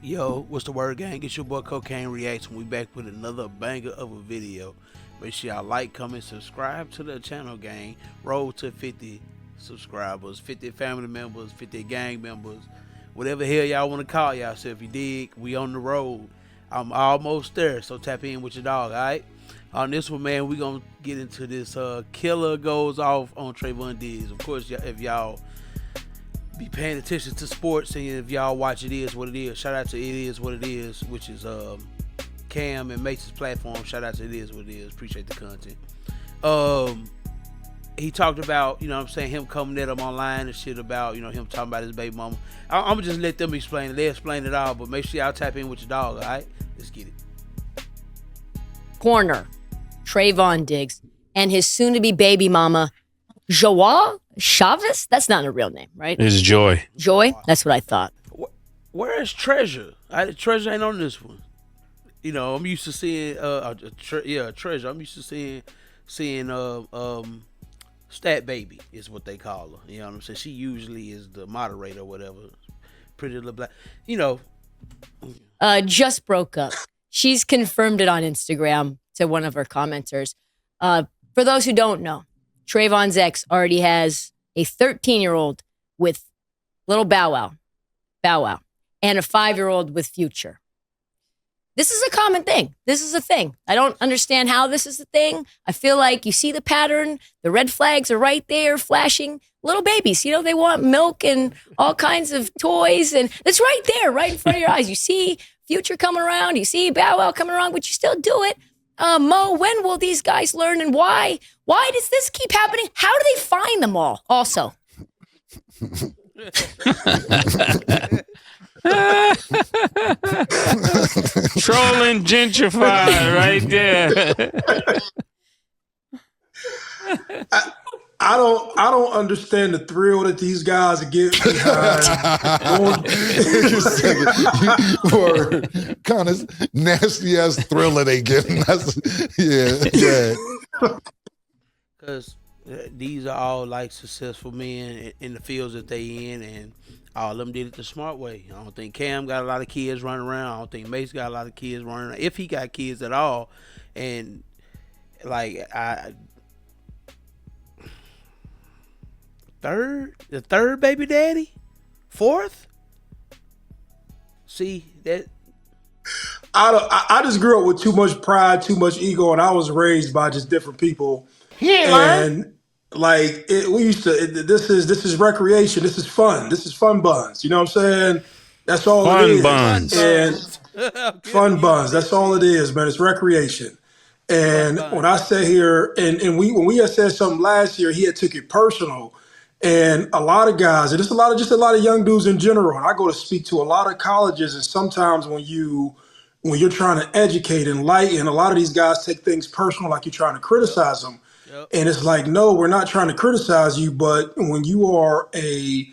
Yo, what's the word, gang? It's your boy Cocaine Reacts, and we back with another banger of a video. Make sure y'all like, comment, subscribe to the channel, gang. Roll to 50 subscribers, 50 family members, 50 gang members, whatever hell y'all want to call y'all. So if you dig, we on the road. I'm almost there, so tap in with your dog, all right? On this one, man, we gonna get into this killer goes off on Trevon Diggs. Of course, if y'all be paying attention to sports, and if y'all watch It Is What It Is, shout out to It Is What It Is, which is Cam and Mace's platform. Shout out to It Is What It Is. Appreciate the content. He talked about, you know what I'm saying, him coming at him online and shit about, you know, him talking about his baby mama. I'm gonna just let them explain it. They explain it all, but make sure y'all tap in with your dog, all right? Let's get it. Corner, Trevon Diggs, and his soon-to-be baby mama, Joa Chavez? That's not a real name, right? It's Joy. Joy? That's what I thought. Where is Treasure? Treasure ain't on this one. You know, I'm used to seeing Treasure. I'm used to seeing Stat Baby is what they call her. You know what I'm saying? She usually is the moderator or whatever. Pretty little black. You know. Just broke up. She's confirmed it on Instagram to one of her commenters. For those who don't know, Trevon's ex already has a 13-year-old with little Bow Wow, and a 5-year-old with Future. This is a common thing. This is a thing. I don't understand how this is a thing. I feel like you see the pattern. The red flags are right there flashing. Little babies, you know, they want milk and all kinds of toys. And it's right there, right in front of your eyes. You see Future coming around. You see Bow Wow coming around, but you still do it. Mo, when will these guys learn, and why? Why does this keep happening? How do they find them all? Also, Trolling gentrified right there. I don't understand the thrill that these guys get behind. Or kind of nasty ass thriller they getting. Yeah. Because these are all like successful men in the fields that they in, and all of them did it the smart way. I don't think Cam got a lot of kids running around. I don't think Mace got a lot of kids running around, if he got kids at all. And like the third baby daddy, fourth. See that? I just grew up with too much pride, too much ego, and I was raised by just different people. And like this is recreation. This is fun. This is fun buns. You know what I'm saying? That's all it is. Buns. And fun buns. That's all it is, man. It's recreation. And when I sat here and when we had said something last year, he had took it personal. And a lot of guys, and just a lot of young dudes in general. And I go to speak to a lot of colleges, and sometimes when you're trying to educate, enlighten, a lot of these guys take things personal, like you're trying to criticize them. Yep. And it's like, no, we're not trying to criticize you, but when you are a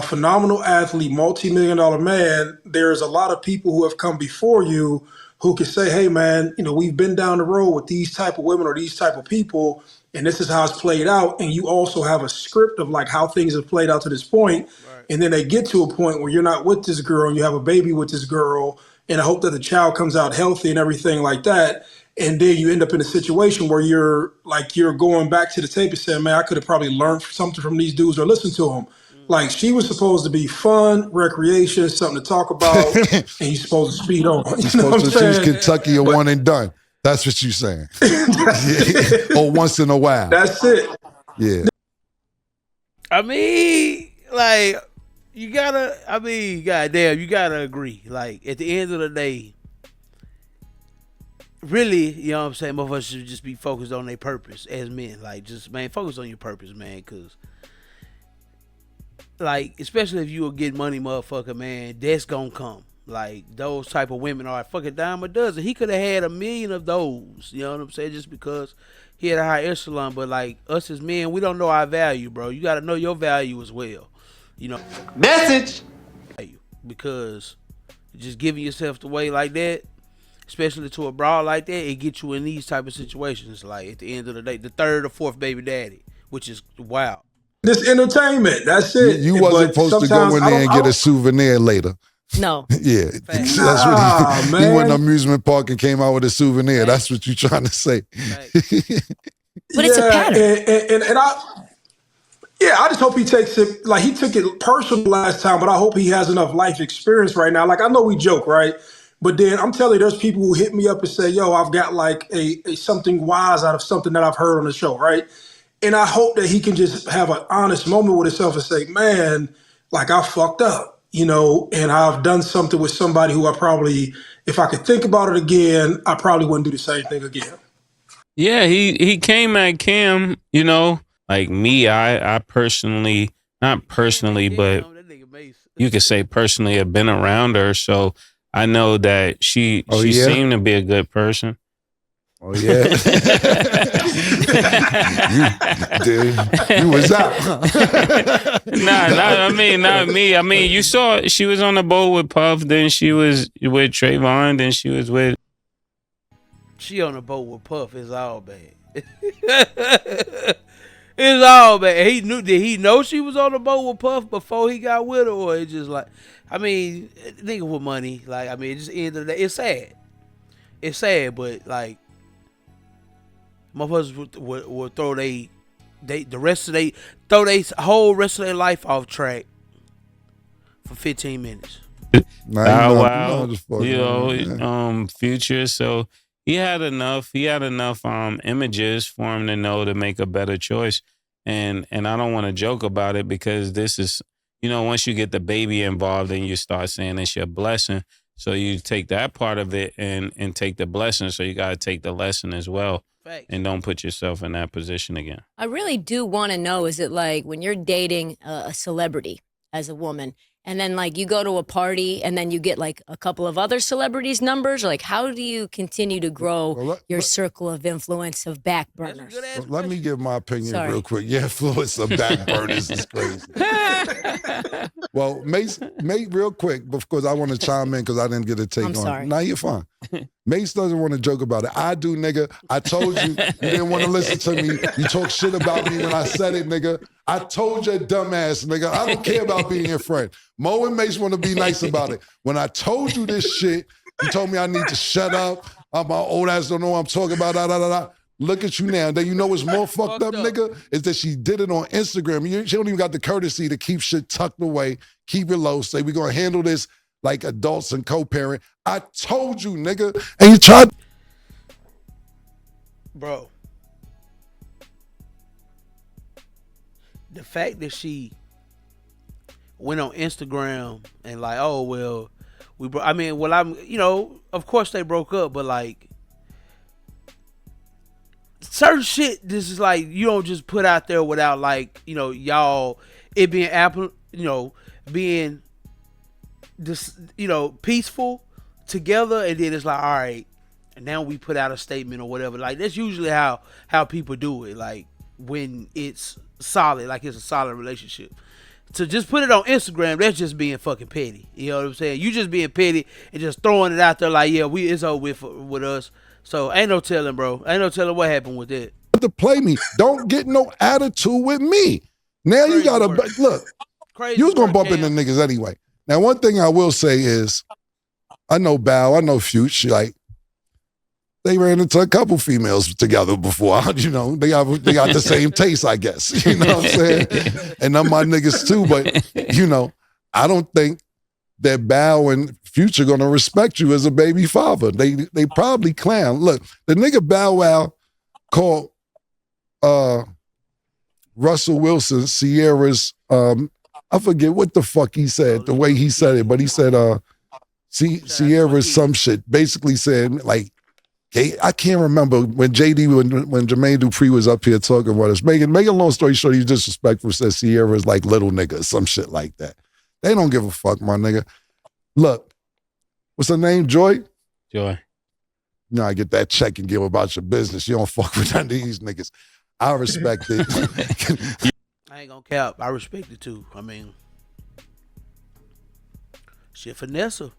phenomenal athlete, multi-million-dollar man, there's a lot of people who have come before you who can say, hey, man, you know, we've been down the road with these type of women or these type of people, and this is how it's played out. And you also have a script of like how things have played out to this point. Right. And then they get to a point where you're not with this girl and you have a baby with this girl, and I hope that the child comes out healthy and everything like that. And then you end up in a situation where you're going back to the tape and saying, man, I could have probably learned something from these dudes or listened to them. Like, she was supposed to be fun, recreation, something to talk about, and you're supposed to speed on. You're supposed to choose Kentucky or one and done. That's what you're saying. Or once in a while. That's it. Yeah. I mean, like, goddamn, you gotta agree. Like, at the end of the day, really, you know what I'm saying, most of us should just be focused on their purpose as men. Like, just, man, focus on your purpose, man, because, like, especially if you a get money motherfucker, man, that's gonna come. Like, those type of women are a fucking dime a dozen. He could have had 1 million of those, you know what I'm saying, just because he had a high echelon. But, like, us as men, we don't know our value, bro. You got to know your value as well, you know. Message! Because just giving yourself away like that, especially to a broad like that, it gets you in these type of situations. Like, at the end of the day, the third or fourth baby daddy, which is wild. This entertainment, that's it. You wasn't supposed to go in there and get a souvenir later No. Yeah, Facts. that's what Nah, he man. went to an amusement park and came out with a souvenir. That's what you're trying to say. But it's a pattern. And I just hope he takes it, like he took it personal last time, but I hope he has enough life experience right now. Like I know we joke, right? But then I'm telling you, there's people who hit me up and say, yo, I've got like a something wise out of something that I've heard on the show, right? And I hope that he can just have an honest moment with himself and say, man, like I fucked up, and I've done something with somebody who I probably, if I could think about it again, I probably wouldn't do the same thing again. Yeah, he came at Cam, like me, I personally, not personally, but you could say personally have been around her, so I know that she seemed to be a good person. Oh yeah, you was out. I mean, not me. I mean, you saw she was on the boat with Puff, then she was with Trevon, then she was with. She on the boat with Puff. It's all bad. It's all bad. Did he know she was on the boat with Puff before he got with her, or it just like, I mean, nigga with money. Like, I mean, it just end of the day. It's sad. It's sad, but like, motherfuckers would throw the whole rest of their life off track for 15 minutes. Wow, Future. So he had enough images for him to know to make a better choice. And I don't want to joke about it because this is, once you get the baby involved and you start saying it's your blessing. So you take that part of it and take the blessing. So you got to take the lesson as well. Thanks. And don't put yourself in that position again. I really do want to know, is it like when you're dating a celebrity as a woman, and then like you go to a party and then you get like a couple of other celebrities' numbers? Like, how do you continue to grow your circle of influence of back burners? Let me give my opinion real quick. Your influence of back burners is crazy. Well, Mace, real quick, because I want to chime in because I didn't get a take on sorry. it. Nah, you're fine. Mace doesn't want to joke about it. I do, nigga. I told you, you didn't want to listen to me. You talk shit about me when I said it, nigga. I told your dumb ass, nigga. I don't care about being your friend. Mo and Mace want to be nice about it. When I told you this shit, you told me I need to shut up. My old ass don't know what I'm talking about. Look at you now. Then you know what's more fucked up, nigga? Is that she did it on Instagram. She don't even got the courtesy to keep shit tucked away, keep it low, say we're going to handle this like adults and co-parent. I told you, nigga. And you tried. Bro. The fact that she went on Instagram and like, oh, well, of course they broke up, but like, certain shit, this is like, you don't just put out there without like, y'all, it being being this, peaceful together, and then it's like, all right, and now we put out a statement or whatever. Like, that's usually how people do it, like when it's solid, like it's a solid relationship. To just put it on Instagram, that's just being fucking petty. You know what I'm saying? You just being petty and just throwing it out there like, yeah, it's over with us. So ain't no telling, bro. Ain't no telling what happened with that. To play me. Don't get no attitude with me. Now crazy you gotta look. Crazy you was gonna bump into niggas anyway. Now one thing I will say is, I know Bow, I know Future, like they ran into a couple females together before. They got the same taste, I guess. You know what I'm saying? And I'm my niggas too, but I don't think that Bow and Future gonna respect you as a baby father. They probably clown. Look, the nigga Bow Wow called Russell Wilson, Sierra's I forget what the fuck he said, the way he said it, but he said Sierra's some shit. Basically said like, I can't remember when when Jermaine Dupri was up here talking about us. Make a long story short, he's disrespectful, said Sierra's like little nigga, some shit like that. They don't give a fuck, my nigga. Look, what's her name? Joy? Joy. I get that check and give about your business. You don't fuck with none of these niggas. I respect it. I ain't gonna cap. I respect it too. I mean, shit, Vanessa.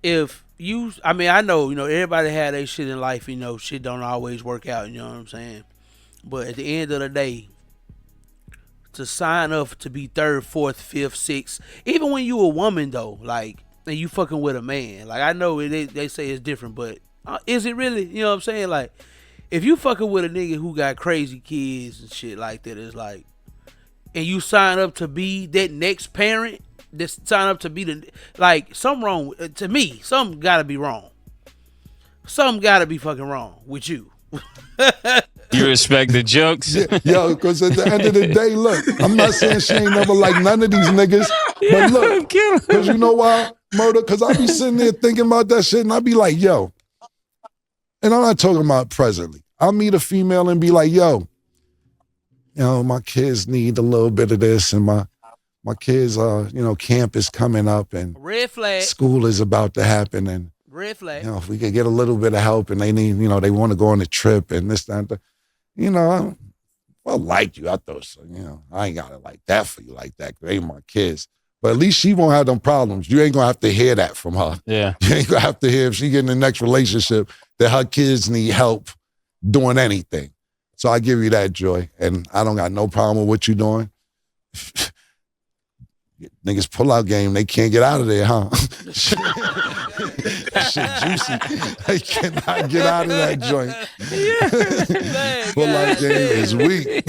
I know, everybody had their shit in life, shit don't always work out, you know what I'm saying? But at the end of the day, to sign up to be third, fourth, fifth, sixth, even when you a woman though, like, and you fucking with a man. Like I know they say it's different, but is it really? You know what I'm saying? Like, if you fucking with a nigga who got crazy kids and shit like that, it's like, and you sign up to be that next parent, that sign up to be the, like, something wrong to me. Something gotta be wrong. Something gotta be fucking wrong with you. You respect the jokes? Yeah, yo, because at the end of the day, look, I'm not saying she ain't never like none of these niggas, but look, because you know why, Murder? Because I be sitting there thinking about that shit, and I be like, yo, and I'm not talking about presently. I'll meet a female and be like, yo, you know, my kids need a little bit of this, and my kids, you know, camp is coming up, and red flag, school is about to happen, and red flag. you know, if we could get a little bit of help, and they need, you know, they want to go on a trip and this, that, that. You know, I like you. I thought so. You know, I ain't got it like that for you like that. They ain't my kids. But at least she won't have them problems. You ain't gonna have to hear that from her. Yeah. You ain't gonna have to hear if she get in the next relationship that her kids need help doing anything. So I give you that, Joy. And I don't got no problem with what you're doing. Niggas pull-out game, they can't get out of there, huh? Shit juicy. They cannot get out of that joint. Pull-out game is weak.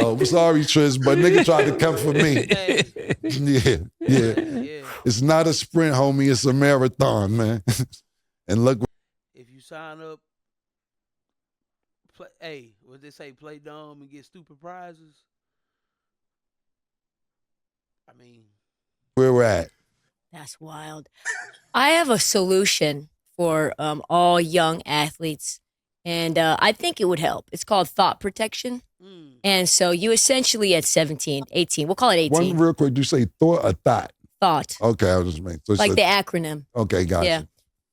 Oh, I'm sorry, Trish, but nigga tried to come for me. Yeah. It's not a sprint, homie. It's a marathon, man. And look. If you sign up, what they say, play dumb and get stupid prizes. I mean, where we're at. That's wild. I have a solution for all young athletes, and I think it would help. It's called thought protection. And so you essentially at 17, 18, we'll call it 18. One real quick, do you say thought or thought? Thought. Okay, I was just making. So like the acronym. Okay, gotcha. Yeah,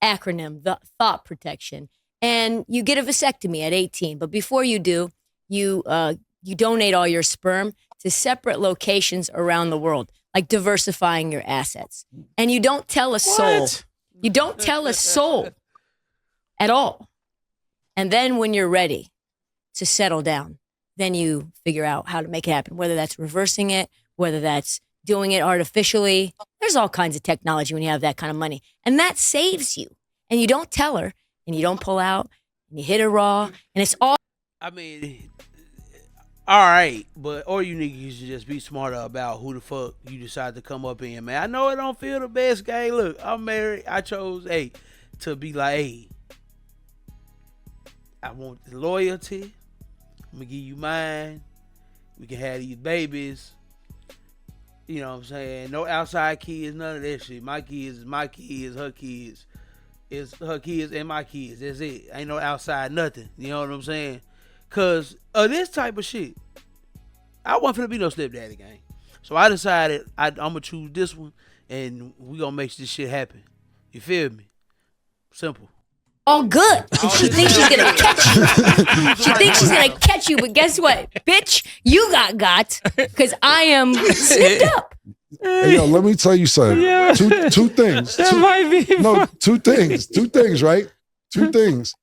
acronym, the thought protection. And you get a vasectomy at 18, but before you do, you donate all your sperm to separate locations around the world, like diversifying your assets. And you don't tell a soul. You don't tell a soul at all. And then when you're ready to settle down, then you figure out how to make it happen, whether that's reversing it, whether that's doing it artificially. There's all kinds of technology when you have that kind of money. And that saves you. And you don't tell her, and you don't pull out, and you hit her raw, and it's all. I mean, all right, but or you niggas should just be smarter about who the fuck you decide to come up in, man. I know it don't feel the best, gang. Look, I'm married. I chose, to be like, I want the loyalty. I'm gonna give you mine. We can have these babies. You know what I'm saying? No outside kids, none of that shit. My kids is my kids, her kids is her kids and my kids. That's it. Ain't no outside nothing. You know what I'm saying? Cause of this type of shit, I wasn't finna be no stepdaddy, gang. So I decided I'm gonna choose this one, and we gonna make this shit happen. You feel me? Simple. All good. And she thinks she's gonna catch you. She thinks she's gonna catch you, but guess what? Bitch, you got, because I am snipped up. Hey, yo, let me tell you something. Yeah. Two things. That might be. No, two things, right? Two things.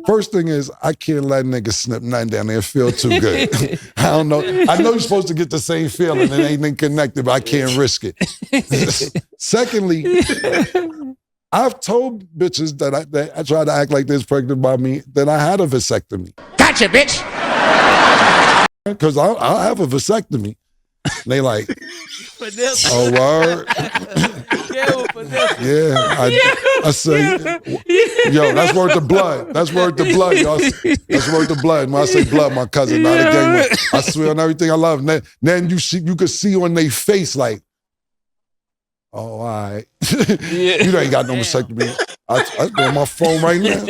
First thing is, I can't let niggas snip nothing down there. It feel too good. I don't know. I know you're supposed to get the same feeling and anything connected, but I can't risk it. Secondly, I've told bitches that I tried to act like they're pregnant by me, that I had a vasectomy. Gotcha, bitch! Because I'll have a vasectomy. And they like, oh, word? Yeah, I say, yo, that's worth the blood. That's worth the blood, y'all. That's worth the blood. When I say blood, my cousin, not a gang. I swear on everything I love. And then you could see on their face like, oh, all right. You ain't got no vasectomy. I go on my phone right now.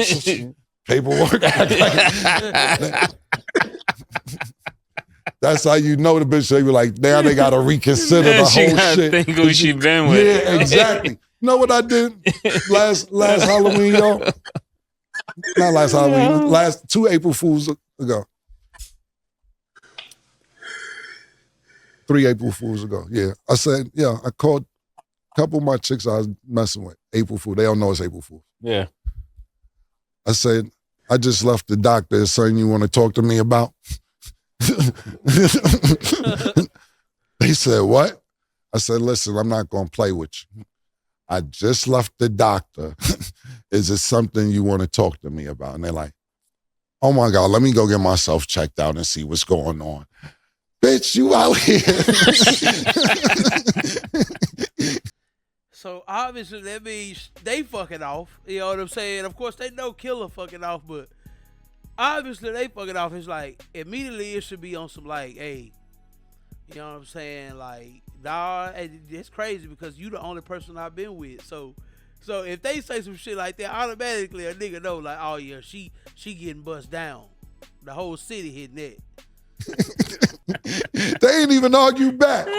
Paperwork. That's how you know the bitch. They were like, now they got to reconsider the whole shit. Think who she been with. Yeah, exactly. You know what I did last Halloween, y'all? Not last Halloween. Last 2 April Fools ago. 3 April Fools ago. Yeah, I said, I called a couple of my chicks I was messing with. April Fool. They don't know it's April Fool. Yeah. I said, I just left the doctor. Is something you want to talk to me about? They said, what? I said, listen, I'm not going to play with you. I just left the doctor. Is it something you want to talk to me about? And they're like, oh my God, let me go get myself checked out and see what's going on. Bitch, you out here. So obviously that means they fucking off. You know what I'm saying? Of course they know Killer fucking off, but obviously they fucking off. It's like immediately it should be on some like, hey, you know what I'm saying? Like, nah, it's crazy because you the only person I've been with. So if they say some shit like that, automatically a nigga know like, oh yeah, she getting bust down. The whole city hitting that. They ain't even argue back. You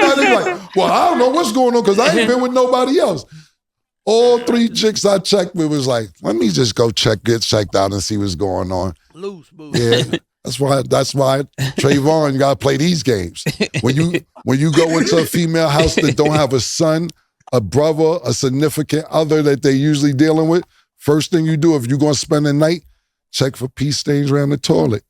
know, they like, well, I don't know what's going on because I ain't been with nobody else. All 3 chicks I checked with was like, let me just go get checked out and see what's going on. Loose, boo. Yeah. That's why Trevon, you gotta play these games. When you go into a female house that don't have a son, a brother, a significant other that they usually dealing with, first thing you do if you're gonna spend the night, check for pee stains around the toilet.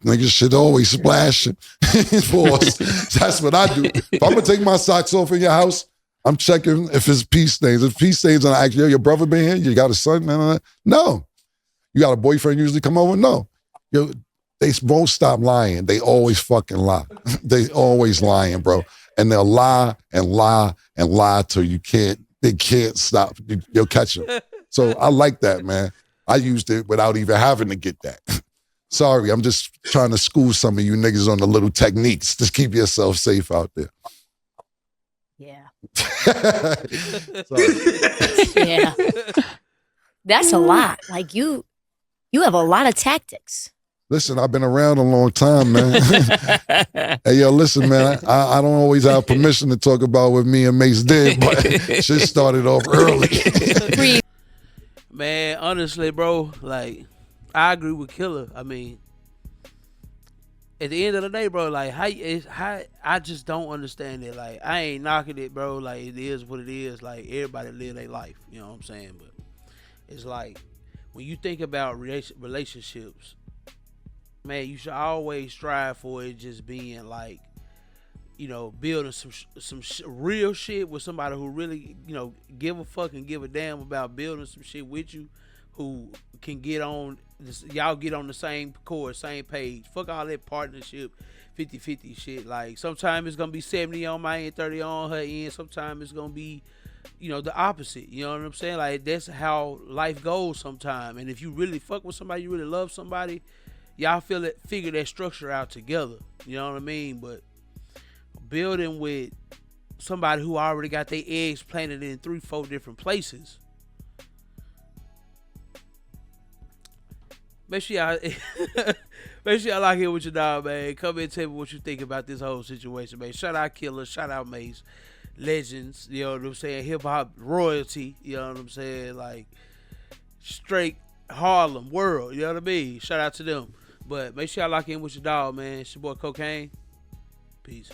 Niggas shit always splashing. That's what I do. If I'm gonna take my socks off in your house, I'm checking if it's pee stains. If pee stains, and I ask you, your brother been here? You got a son? No. You got a boyfriend usually come over? No. They won't stop lying. They always fucking lie. They always lying, bro. And they'll lie and lie and lie till they can't stop. You'll catch them. So I like that, man. I used it without even having to get that. Sorry, I'm just trying to school some of you niggas on the little techniques. Just keep yourself safe out there. Yeah. Sorry. Yeah. That's a lot. Like you have a lot of tactics. Listen, I've been around a long time, man. Hey, yo, listen, man, I don't always have permission to talk about what me and Mace did, but shit started off early. Man, honestly, bro, like, I agree with Killer. I mean, at the end of the day, bro, like, how I just don't understand it. Like, I ain't knocking it, bro. Like, it is what it is. Like, everybody live their life. You know what I'm saying? But it's like, when you think about relationships, man, you should always strive for it just being like, you know, building some real shit with somebody who really, you know, give a fuck and give a damn about building some shit with you, who can get on this, y'all get on the same chord, same page. Fuck all that partnership 50-50 shit. Like, sometimes it's gonna be 70 on my end, 30 on her end. Sometimes it's gonna be, you know, the opposite. You know what I'm saying? Like, that's how life goes sometimes. And if you really fuck with somebody, you really love somebody, y'all figure that structure out together. You know what I mean? But building with somebody who already got their eggs planted in 3-4 different places. Make sure y'all lock in with your dog, man. Come in and tell me what you think about this whole situation, man. Shout out Killer, shout out Mace, legends, you know what I'm saying? Hip hop royalty, you know what I'm saying? Like, straight Harlem world, you know what I mean? Shout out to them. But make sure y'all lock in with your dog, man. It's your boy Cocaine. Peace.